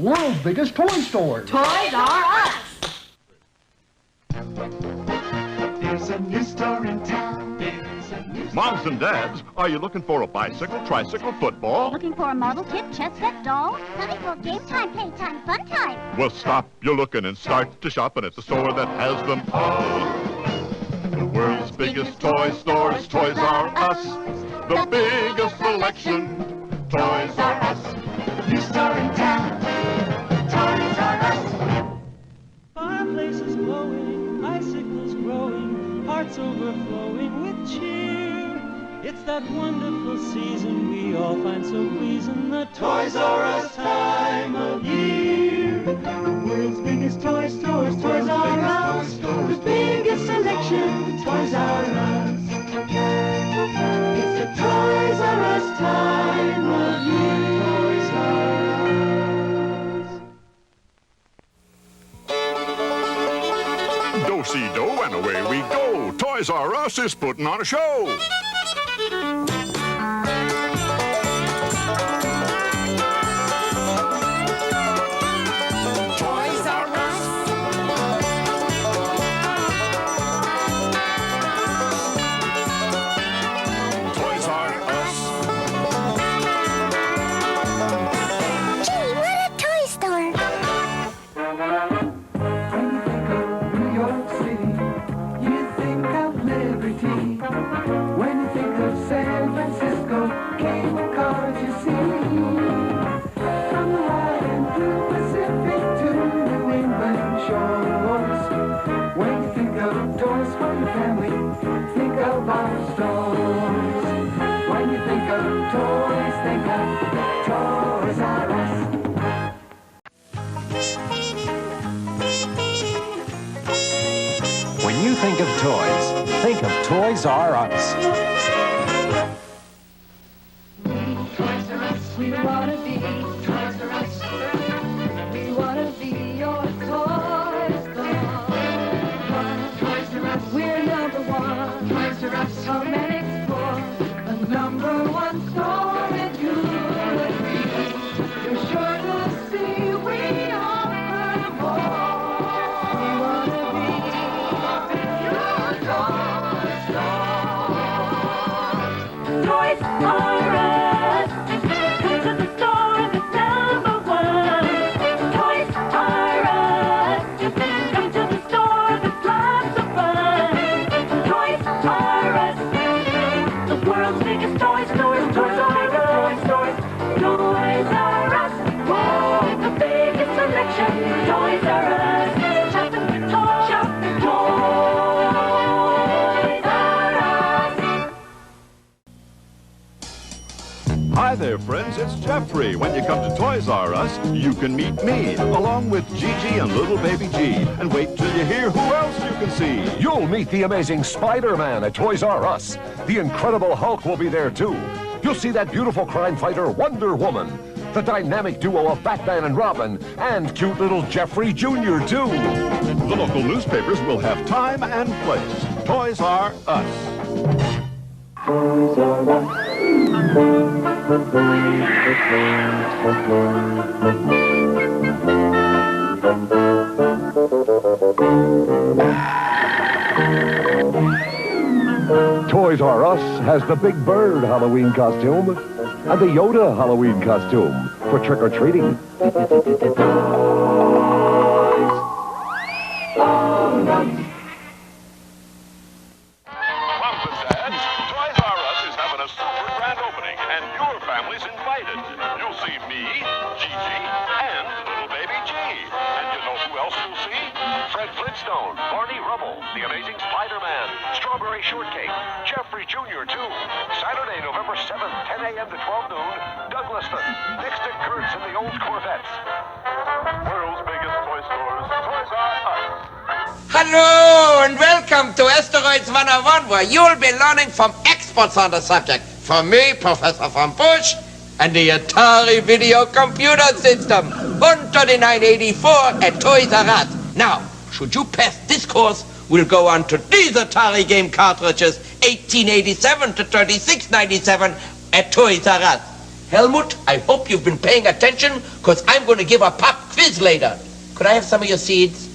world's biggest toy store. Toys R Us. There's a new store in town. Moms and dads, are you looking for a bicycle, tricycle, football? Looking for a marble tip, chess set, doll? Something for game time, playtime, fun time. Well, stop your looking and start to shopping at the store that has them all. The world's biggest toy store is Toys R Us. The biggest selection, Toys R Us. New store in town. Toys R Us. Fireplaces glowing, icicles growing, hearts overflowing with cheer. It's that wonderful season we all find so pleasing, the Toys R Us time of year. The world's biggest toy stores, Toys R Us. The biggest selection, Toys R Us. It's the Toys R Us time of year. Toys R Us. Do-si-do and away we go. Toys R Us is putting on a show. When you think of toys, think of Toys R Us. Toys R Us, we wanna be. Toys R Us, we wanna be your toy store. Toys R Us, we're number one. Toys R Us, come and explore. A number one store in good reason. You're sure to see we offer more. We wanna be your toy store. Toys R Us. Come to the store and it's number one. Toys R Us. Come to the store, there's lots of fun. Toys R Us. The world's biggest toy store is Toys R Us. Toys R Us. Whoa, the biggest selection. Toys R Us. Shopping for toys. Shop for Toys R Us. Hi there, friends. It's Jeffrey. When you come to Toys R Us, you can meet me, along with Gigi and little baby G. And wait till you hear who else you can see. You'll meet the amazing Spider-Man at Toys R Us. The Incredible Hulk will be there, too. You'll see that beautiful crime fighter, Wonder Woman. The dynamic duo of Batman and Robin. And cute little Jeffrey Jr., too. The local newspapers will have time and place. Toys R Us. Toys R Us. Toys R Us has the Big Bird Halloween costume and the Yoda Halloween costume for trick-or-treating. Moms and dads, Toys R Us is having a super grand opening, and your family's invited. You'll see me, Gigi, and little baby G. And you know who else you'll see? Fred Flintstone, Barney Rubble, the Amazing Spider-Man, Strawberry Shortcake, Jeffrey Jr. too. Saturday, November 7th, 10 a.m. to 12 noon, Douglaston, next to Kurtz and the old Corvettes. World's biggest toy stores, Toys R Us. Hello and welcome to Asteroids 101, where you'll be learning from experts on the subject. From me, Professor von Busch, and the Atari Video Computer System, 13984 at Toys R Us. Now, should you pass this course, we'll go on to these Atari game cartridges, 1887 to 3697 at Toys R Us. Helmut, I hope you've been paying attention, because I'm going to give a pop quiz later. Could I have some of your seeds?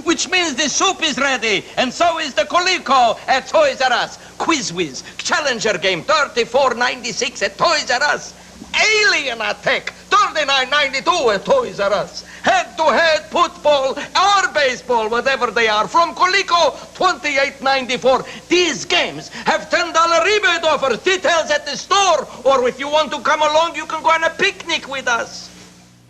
Which means the soup is ready, and so is the Coleco at Toys R Us. Quiz Whiz, Challenger Game, $34.96 at Toys R Us. Alien Attack, $39.92 at Toys R Us. Head-to-head football or baseball, whatever they are, from Coleco, $28.94. These games have $10 rebate offers. Details at the store, or if you want to come along, you can go on a picnic with us.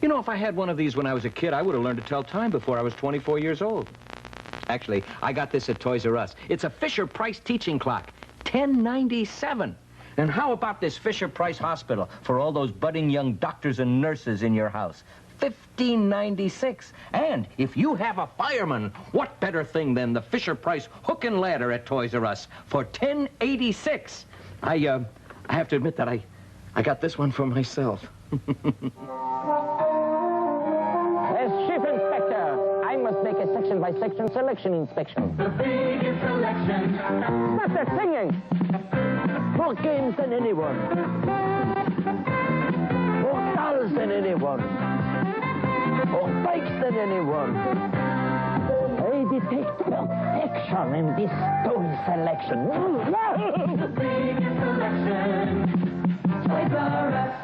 You know, if I had one of these when I was a kid, I would have learned to tell time before I was 24 years old. Actually, I got this at Toys R Us. It's a Fisher-Price teaching clock, $10.97. And how about this Fisher-Price Hospital for all those budding young doctors and nurses in your house? $15.96. And if you have a fireman, what better thing than the Fisher-Price hook and ladder at Toys R Us for $10.86? I have to admit that I got this one for myself. As Chief Inspector, I must make a section-by-section selection inspection. The biggest selection. Not that singing! More games than anyone. More dolls than anyone. More bikes than anyone. I detect perfection in this toy selection. The biggest selection. Toys R Us.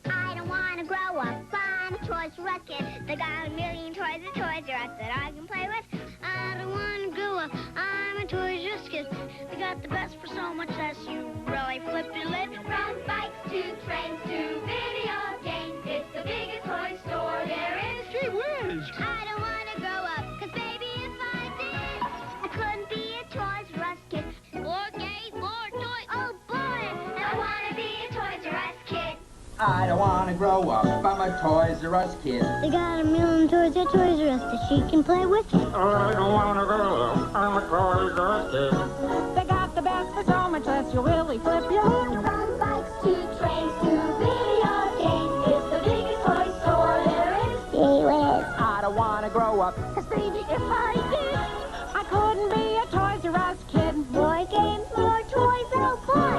I don't want to grow up. I'm a Toys R Us kid. They got a million toys at Toys R Us that I can play with. I don't want to grow up. I'm a Toys R Us kid. They got the best for so much less. You really flip your lid. From bikes to trains to video games, it's the biggest toy store there is. Gee whiz. I don't want to grow up, 'cause baby, if I did, I couldn't be a Toys R Us kid. More games, more toys. Oh boy, I want to be a Toys R Us kid. I don't want to grow up. I'm a Toys R Us kid. they got a million toys at Toys R Us that she can play with. I don't want to grow up. I'm a Toys R Us kid. They got the best for so much less. You really flip your lid. From bikes to trains to video games, it's the biggest toy store there is. Gee whiz. I don't want to grow up. 'Cause baby, if I did, I couldn't be a Toys R Us kid. More games, more toys, oh boy.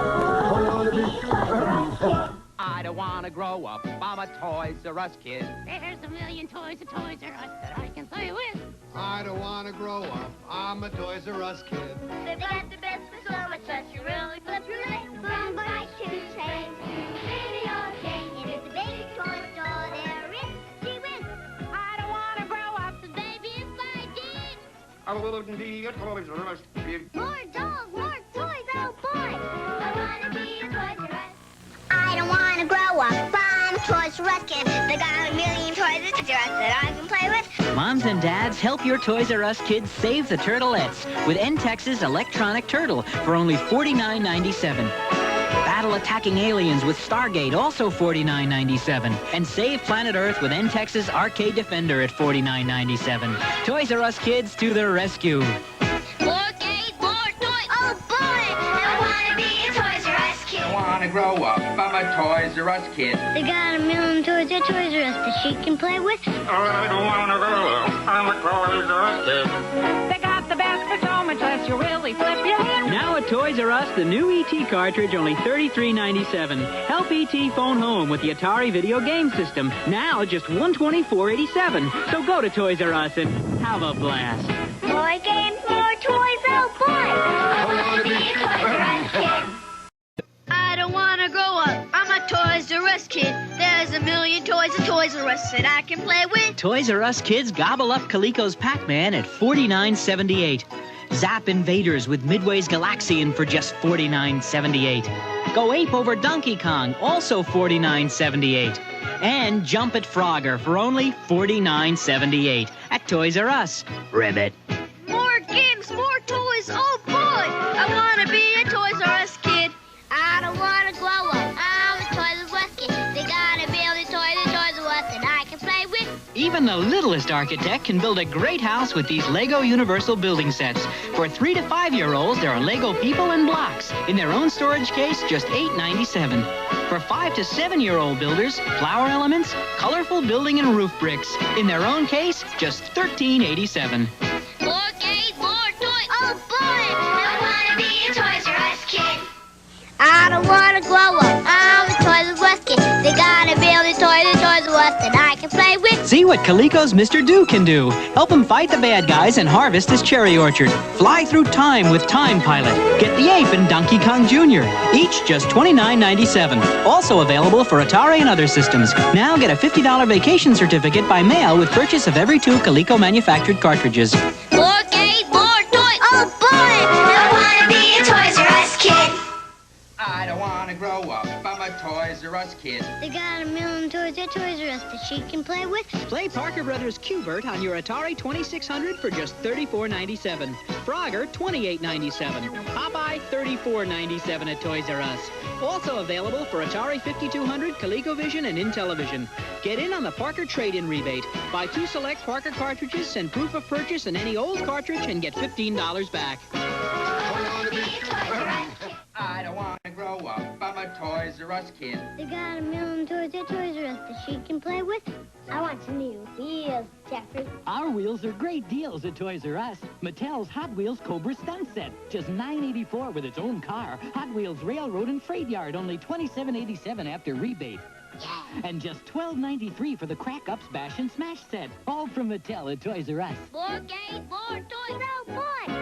I don't want to grow up. I'm a Toys R Us kid. There's a million toys at Toys R Us that I can play with. I don't want to grow up. I'm a Toys R Us kid. They got the best for so much less. You really flip your lid. From bikes to trains to video games, it's the biggest toy store there is. Gee whiz. I don't want to grow up. 'Cause baby, if I did, I wouldn't be a Toys R Us kid. more dolls, more toys, oh boy. I want to be a Toys R Us. I don't want to grow up. I'm a Toys R Us kid. They got a million toys at Toys R Us that I can play with. Moms and dads, help your Toys R Us kids save the turtleettes with Entex's electronic turtle for only $49.97. Battle-attacking aliens with Stargate, also $49.97. And save planet Earth with Entex's Arcade Defender at $49.97. Toys R Us kids to the rescue. More games, more toys, oh boy. I want to be a Toys R Us kid. I want to grow up. I'm a Toys R Us kid. They got a million toys at Toys R Us that she can play with. I don't want to grow up. I'm a Toys R Us kid. They got the best for so much less. You really flip your lid. Now at Toys R Us, the new E.T. cartridge, only $33.97. Help E.T. phone home with the Atari video game system. Now just $124.87. So go to Toys R Us and have a blast. More games, more toys, oh boy. I want to be a Toys R Us kid. I don't want to grow up. I'm a Toys R Us kid. There's a million toys at Toys R Us that I can play with. Toys R Us kids gobble up Coleco's Pac-Man at $49.78. Zap Invaders with Midway's Galaxian for just $49.78. Go ape over Donkey Kong, also $49.78. And Jump at Frogger for only $49.78 at Toys R Us. Ribbit. More games, more toys, oh boy. I want to be a Toys R Us kid. I don't want to grow up. I'm a Toys R Us kid. They got a million toys at Toys R Us that I can play with. Even the littlest architect can build a great house with these Lego Universal building sets. For 3 to 5-year-olds, there are Lego people and blocks. In their own storage case, just $8.97. For 5 to 7-year-old builders, flower elements, colorful building and roof bricks. In their own case, just $13.87. More games, more toys, oh boy. I want to be a Toys R Us See what Coleco's Mr. Do can do. Help him fight the bad guys and harvest his cherry orchard. Fly through time with Time Pilot. Get the ape and Donkey Kong Jr. Each just $29.97. Also available for Atari and other systems. Now get a $50 vacation certificate by mail with purchase of every 2 Coleco manufactured cartridges. More games, more toys. Oh boy! I want to be a Toys R Us kid. I don't want to grow up. I'm a Toys R Us kid. They got a million toys at Toys R Us that she can play with. Play Parker Brothers Q*bert on your Atari 2600 for just $34.97. Frogger, $28.97. Popeye, $34.97 at Toys R Us. Also available for Atari 5200, ColecoVision, and Intellivision. Get in on the Parker trade-in rebate. Buy 2 select Parker cartridges, send proof of purchase and any old cartridge, and get $15 back. I don't want to grow up. I'm a Toys R Us kid. They got a million toys at Toys R Us that she can play with. I want some new wheels, Jeffrey. Our wheels are great deals at Toys R Us. Mattel's Hot Wheels Cobra Stunt Set, just $9.84 with its own car. Hot Wheels Railroad and Freight Yard, only $27.87 after rebate. Yeah. And just $12.93 for the Crack Ups Bash and Smash set. All from Mattel at Toys R Us. More games, more toys. Oh boy!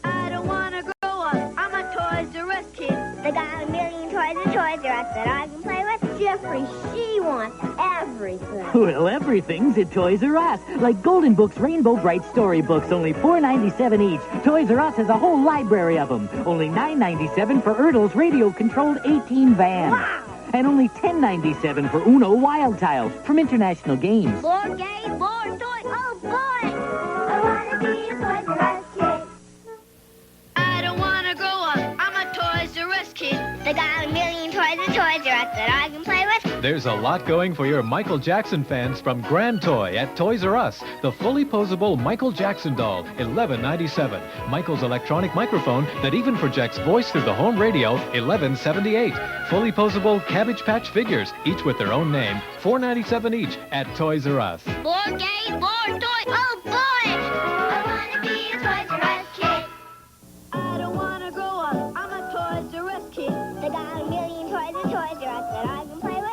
I don't want to grow up. I'm a Toys R Us kid. They got a million toys at Toys R Us that I can play with. Jeffrey, she wants everything. Well, everything's at Toys R Us. Like Golden Books Rainbow Bright Storybooks, only $4.97 each. Toys R Us has a whole library of them. Only $9.97 for Ertl's radio-controlled 18 van. Wow! And only $10.97 for Uno Wild Tile from International Games. More games, more toys. Oh boy! I want to be a Toys R Us kid. I don't want to grow up. I'm a Toys R Us kid. They got a million toys at Toys R Us that I can play with. There's a lot going for your Michael Jackson fans from Grand Toy at Toys R Us. The fully posable Michael Jackson doll, $11.97. Michael's electronic microphone that even projects voice through the home radio, $11.78. Fully posable Cabbage Patch figures, each with their own name, $4.97 each at Toys R Us. More games, more toys. Oh boy! I want to be a Toys R Us kid. I don't want to grow up. I'm a Toys R Us kid. They got a million toys at Toys R Us that I can play with.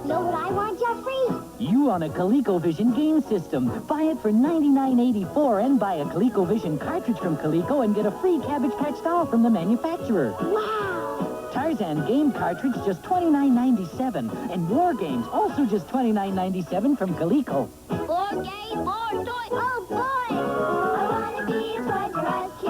Know what I want, Jeffrey? You want a ColecoVision game system. Buy it for $99.84 and buy a ColecoVision cartridge from Coleco and get a free Cabbage Patch doll from the manufacturer. Wow! Tarzan game cartridge just $29.97. And War Games also just $29.97 from Coleco. More games, more toys. Oh boy! I want to be a Toys R Us kid.